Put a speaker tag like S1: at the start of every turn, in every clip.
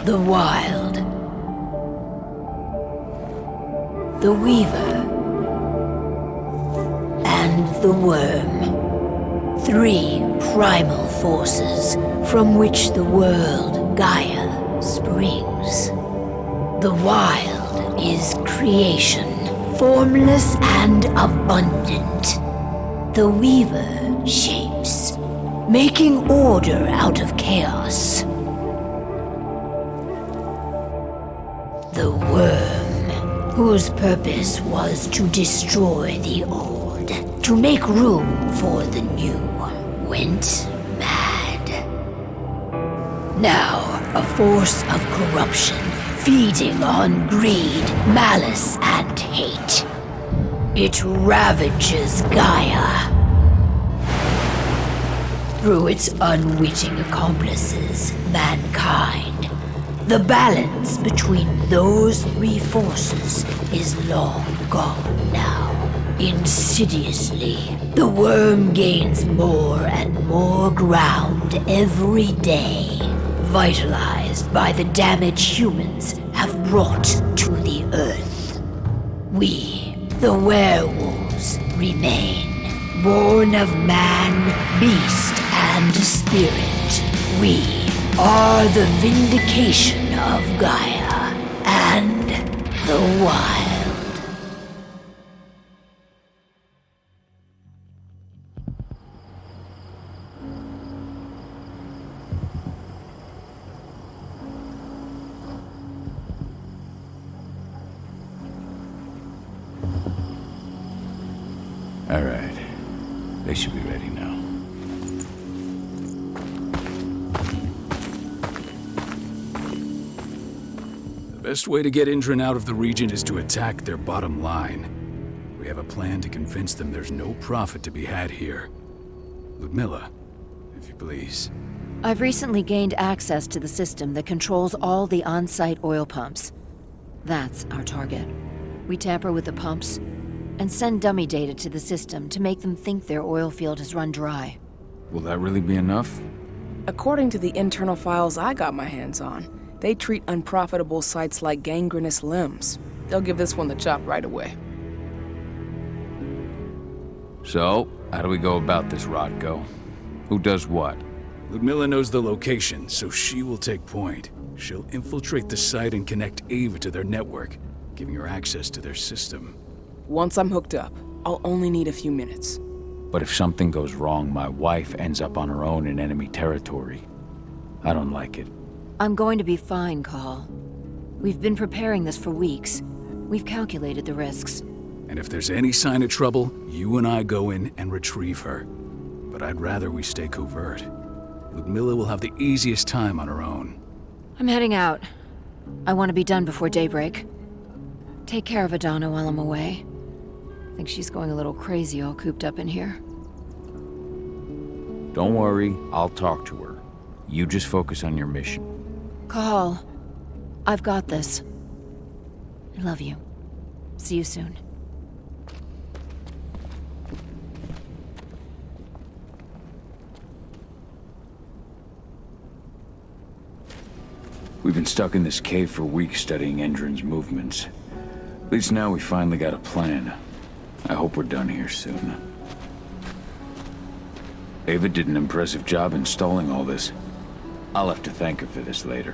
S1: The Wild. The Weaver. And the Worm. 3 primal forces from which the world, Gaia, springs. The Wild is creation, formless and abundant. The Weaver shapes, making order out of chaos. The Worm, whose purpose was to destroy the old, to make room for the new, went mad. Now, a force of corruption, feeding on greed, malice, and hate. It ravages Gaia. Through its unwitting accomplices, mankind, the balance between those 3 forces is long gone now. Insidiously, the Worm gains more and more ground every day, vitalized by the damage humans have brought to the Earth. We, the werewolves, remain, born of man, beast, and spirit. We are the vindication of Gaia and the Wild.
S2: All right. They should be ready now.
S3: The best way to get Adrenalin out of the region is to attack their bottom line. We have a plan to convince them there's no profit to be had here. Ludmilla, if you please.
S4: I've recently gained access to the system that controls all the on-site oil pumps. That's our target. We tamper with the pumps and send dummy data to the system to make them think their oil field has run dry.
S2: Will that really be enough?
S5: According to the internal files I got my hands on, they treat unprofitable sites like gangrenous limbs. They'll give this one the chop right away.
S2: So, how do we go about this, Rodko? Who does what?
S3: Ludmilla knows the location, so she will take point. She'll infiltrate the site and connect Ava to their network, giving her access to their system.
S5: Once I'm hooked up, I'll only need a few minutes.
S2: But if something goes wrong, my wife ends up on her own in enemy territory. I don't like it.
S4: I'm going to be fine, Call. We've been preparing this for weeks. We've calculated the risks.
S3: And if there's any sign of trouble, you and I go in and retrieve her. But I'd rather we stay covert. Ludmilla will have the easiest time on her own.
S4: I'm heading out. I want to be done before daybreak. Take care of Adana while I'm away. I think she's going a little crazy all cooped up in here.
S2: Don't worry, I'll talk to her. You just focus on your mission.
S4: Call. I've got this. I love you. See you soon.
S2: We've been stuck in this cave for weeks studying Endron's movements. At least now we finally got a plan. I hope we're done here soon. Ava did an impressive job installing all this. I'll have to thank her for this later.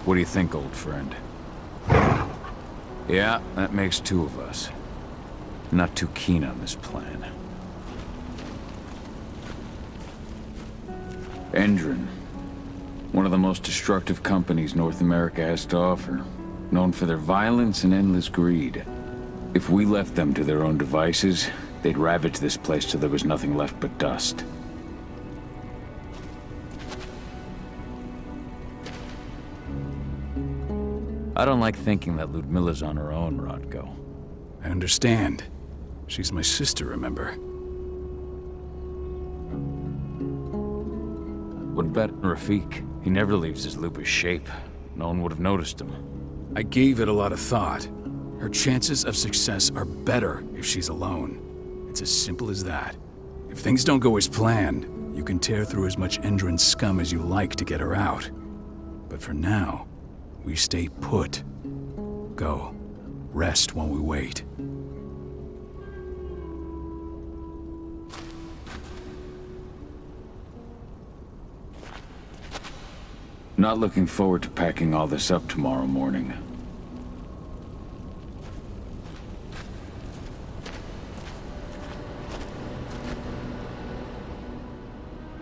S2: What do you think, old friend? Yeah, that makes 2 of us. Not too keen on this plan. Endron. One of the most destructive companies North America has to offer. Known for their violence and endless greed. If we left them to their own devices, they'd ravage this place till there was nothing left but dust. I don't like thinking that Ludmilla's on her own, Rodko.
S3: I understand. She's my sister, remember?
S2: What about Rafik? He never leaves his lupus shape. No one would have noticed him.
S3: I gave it a lot of thought. Her chances of success are better if she's alone. It's as simple as that. If things don't go as planned, you can tear through as much Endron scum as you like to get her out. But for now, we stay put. Go. Rest while we wait.
S2: Not looking forward to packing all this up tomorrow morning.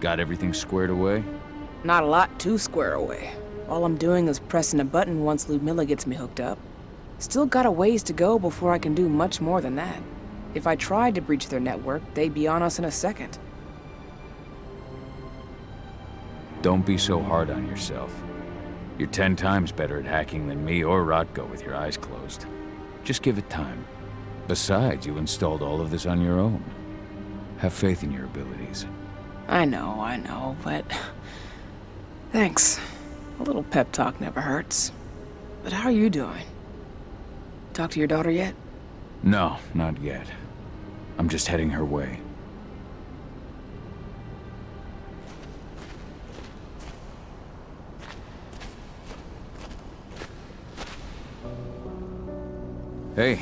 S2: Got everything squared away?
S5: Not a lot to square away. All I'm doing is pressing a button once Ludmilla gets me hooked up. Still got a ways to go before I can do much more than that. If I tried to breach their network, they'd be on us in a second.
S2: Don't be so hard on yourself. You're 10 times better at hacking than me or Rotko with your eyes closed. Just give it time. Besides, you installed all of this on your own. Have faith in your abilities.
S5: I know, but... Thanks. A little pep talk never hurts. But how are you doing? Talk to your daughter yet?
S2: No, not yet. I'm just heading her way. Hey,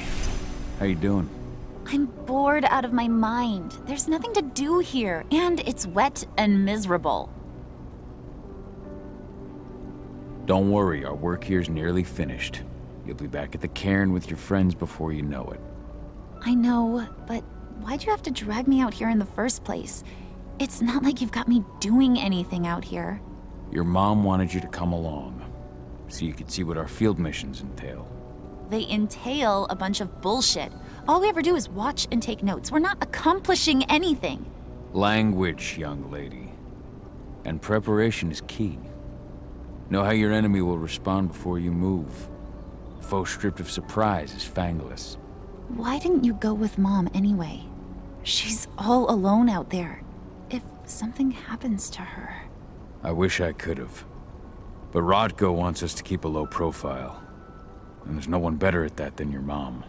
S2: how you doing?
S6: I'm bored out of my mind. There's nothing to do here, and it's wet and miserable.
S2: Don't worry, our work here's nearly finished. You'll be back at the cairn with your friends before you know it.
S6: I know, but why'd you have to drag me out here in the first place? It's not like you've got me doing anything out here.
S2: Your mom wanted you to come along, so you could see what our field missions entail.
S6: They entail a bunch of bullshit. All we ever do is watch and take notes. We're not accomplishing anything.
S2: Language, young lady. And preparation is key. Know how your enemy will respond before you move. Faux stripped of surprise is fangless.
S6: Why didn't you go with Mom anyway? She's all alone out there. If something happens to her...
S2: I wish I could have. But Rodko wants us to keep a low profile. And there's no one better at that than your mom.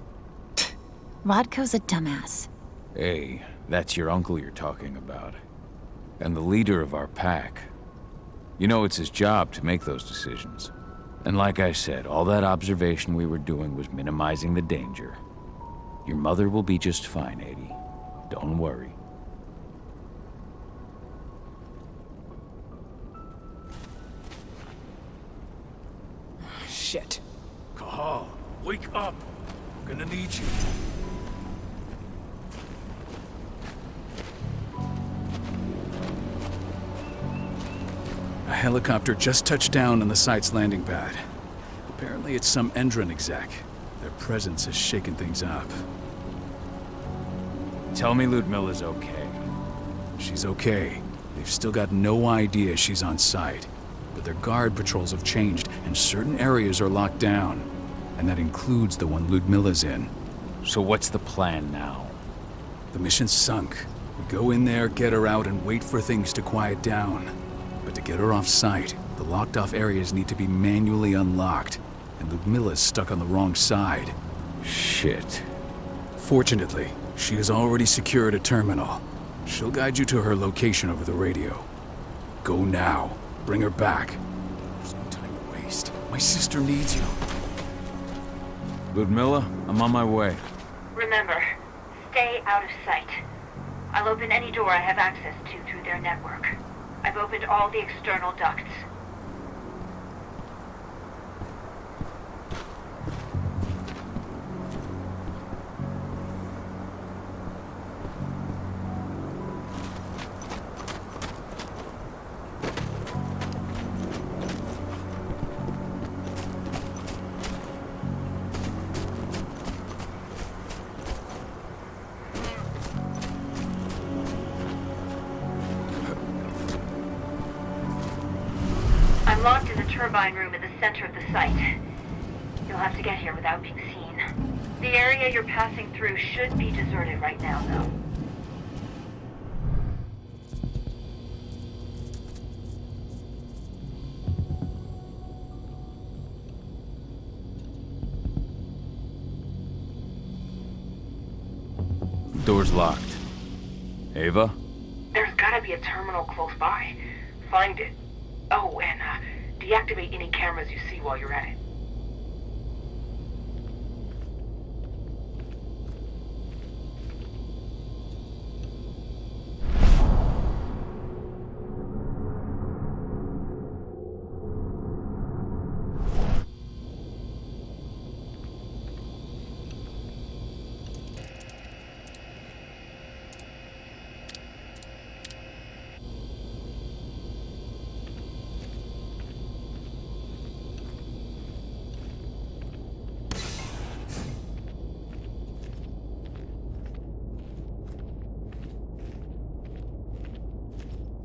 S6: Rodko's a dumbass.
S2: Hey, that's your uncle you're talking about. And the leader of our pack. You know it's his job to make those decisions. And like I said, all that observation we were doing was minimizing the danger. Your mother will be just fine, Adie. Don't worry.
S5: Shit.
S3: Cahal, wake up! I'm gonna need you. A helicopter just touched down on the site's landing pad. Apparently it's some Endron exec. Their presence has shaken things up.
S2: Tell me Ludmilla's okay.
S3: She's okay. They've still got no idea she's on site. But their guard patrols have changed, and certain areas are locked down. And that includes the one Ludmilla's in.
S2: So what's the plan now?
S3: The mission's sunk. We go in there, get her out, and wait for things to quiet down. But to get her off site, the locked-off areas need to be manually unlocked. And Ludmilla's stuck on the wrong side.
S2: Shit.
S3: Fortunately, she has already secured a terminal. She'll guide you to her location over the radio. Go now. Bring her back. There's no time to waste. My sister needs you.
S2: Ludmilla, I'm on my way.
S1: Remember, stay out of sight. I'll open any door I have access to through their network. I've opened all the external ducts. I'm locked in the turbine room in the center of the site. You'll have to get here without being seen. The area you're passing through should be deserted right now, though.
S2: door's locked. Ava?
S5: There's gotta be a terminal close by. Find it. Oh, and deactivate any cameras you see while you're at it.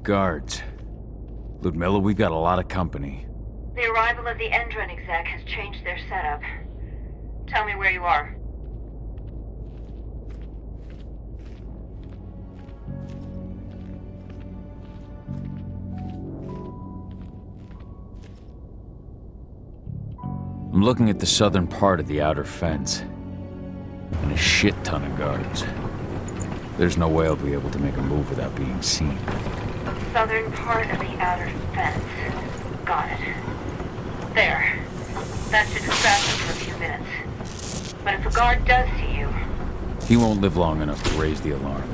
S2: Guards. Ludmilla, we've got a lot of company.
S1: The arrival of the Endron exec has changed their setup. Tell me where you are.
S2: I'm looking at the southern part of the outer fence. And a shit ton of guards. There's no way I'll be able to make a move without being seen.
S1: Southern part of the outer fence. Got it. There. That should distract him for a few minutes. But if a guard does see you...
S2: He won't live long enough to raise the alarm.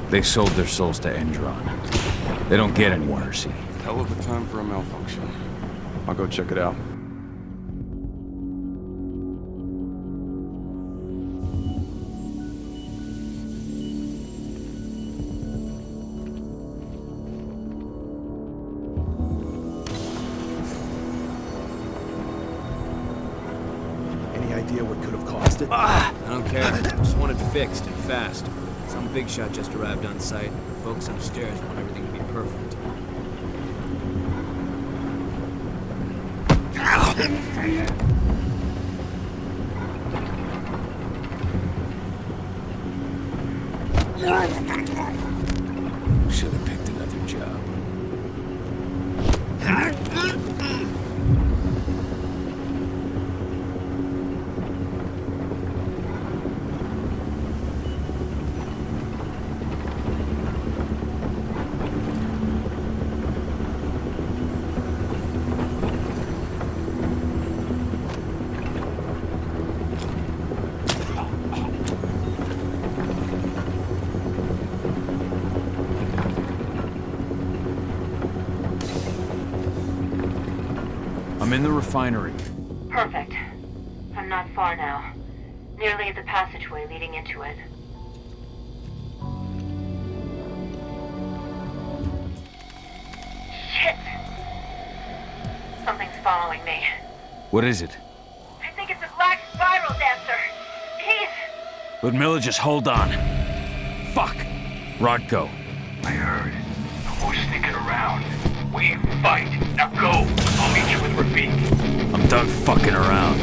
S2: They sold their souls to Endron. They don't get any mercy.
S7: Hell of a time for a malfunction. I'll go check it out.
S8: Idea what could have caused it?
S9: I don't care. I just want it fixed and fast. Some big shot just arrived on site. The folks upstairs want everything to be perfect.
S2: Should have picked another job. I'm in the refinery.
S1: Perfect. I'm not far now. Nearly at the passageway leading into it. Shit! Something's following me.
S2: What is it?
S1: I think it's a black spiral dancer. He's...
S2: Ludmilla, just hold on. Fuck. Rodko.
S10: I heard. Who's sneaking around? We fight. Now go. I'll meet you with Rafik.
S2: I'm done fucking around.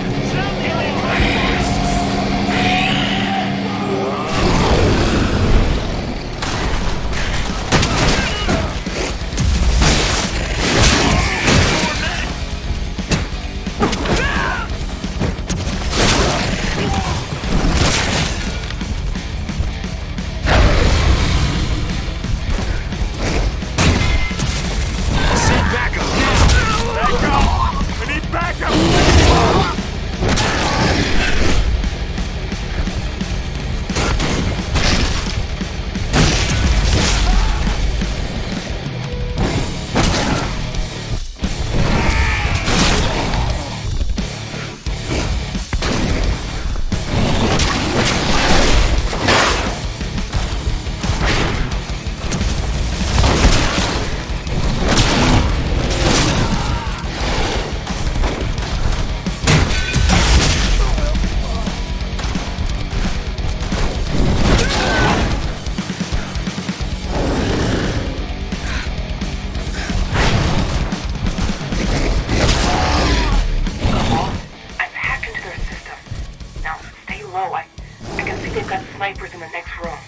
S5: snipers in the next room.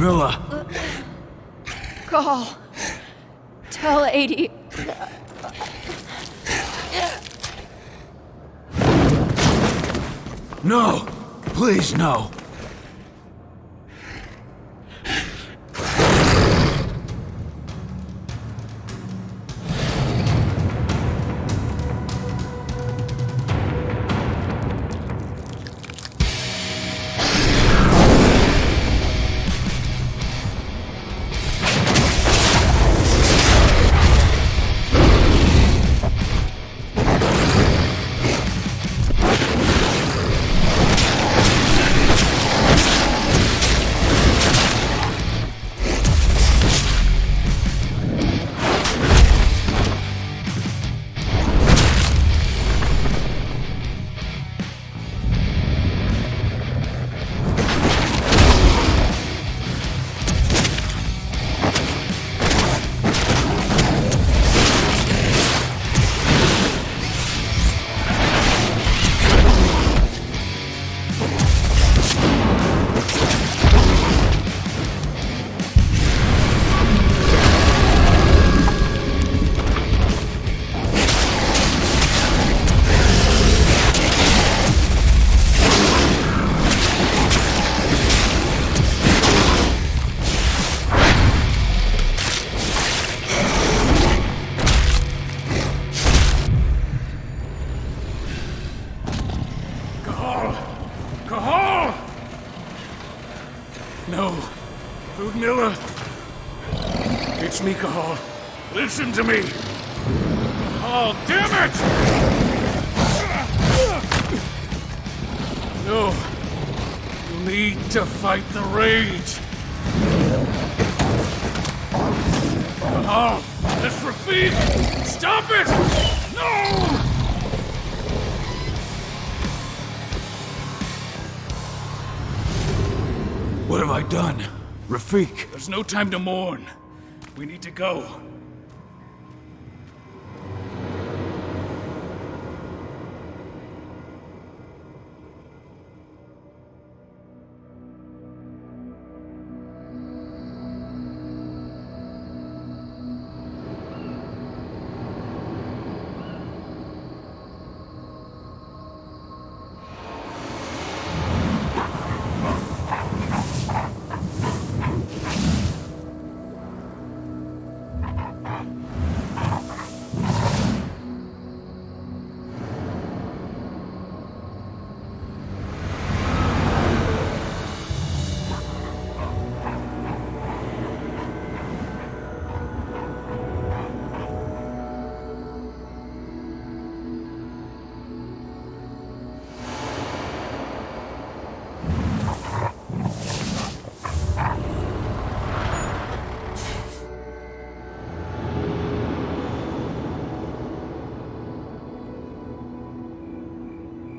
S3: Ludmilla!
S4: Call. Tell 80.
S3: No! Please, no! No. Ludmilla. It's me, Cahal. Listen to me. Oh, damn it! No. You need to fight the rage. Cahal, that's Rafik! Stop it! No! What have I done? Rafik! There's no time to mourn. We need to go.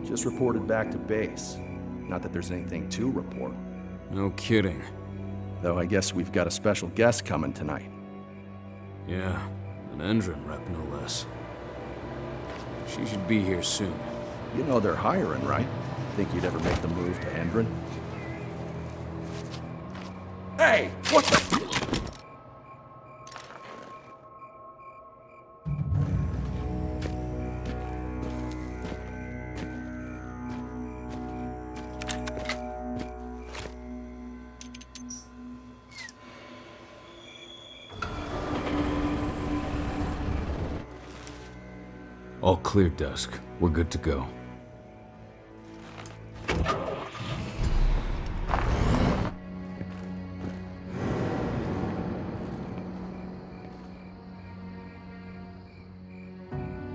S8: Just reported back to base. Not that there's anything to report.
S9: No kidding.
S8: Though I guess we've got a special guest coming tonight.
S9: Yeah, an Endron rep no less. She should be here soon.
S8: You know they're hiring, right? Think you'd ever make the move to Endron? Hey! What the...
S3: All clear, Dusk. We're good to go.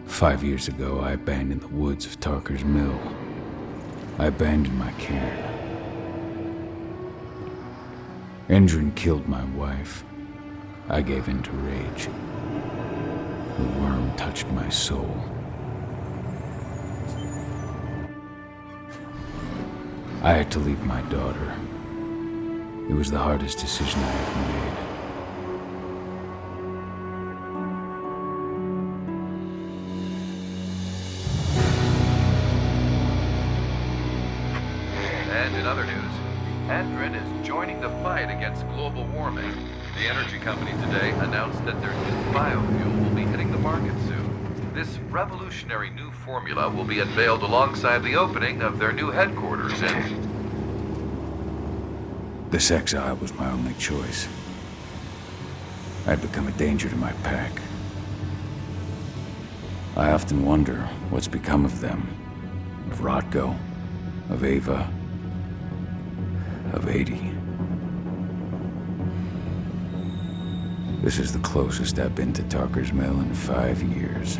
S3: "5 years ago, I abandoned the woods of Tarker's Mill. I abandoned my cairn. Endron killed my wife. I gave in to rage. The worm touched my soul. I had to leave my daughter. It was the hardest decision I ever made.
S11: And in other news, Endron is joining the fight against global warming. The energy company today announced that their new biofuel will be hitting the market soon. This revolutionary new formula will be unveiled alongside the opening of their new headquarters in...
S2: This exile was my only choice. I'd become a danger to my pack. I often wonder what's become of them. Of Rotko, of Ava, of 80. This is the closest I've been to Talker's Mill in 5 years.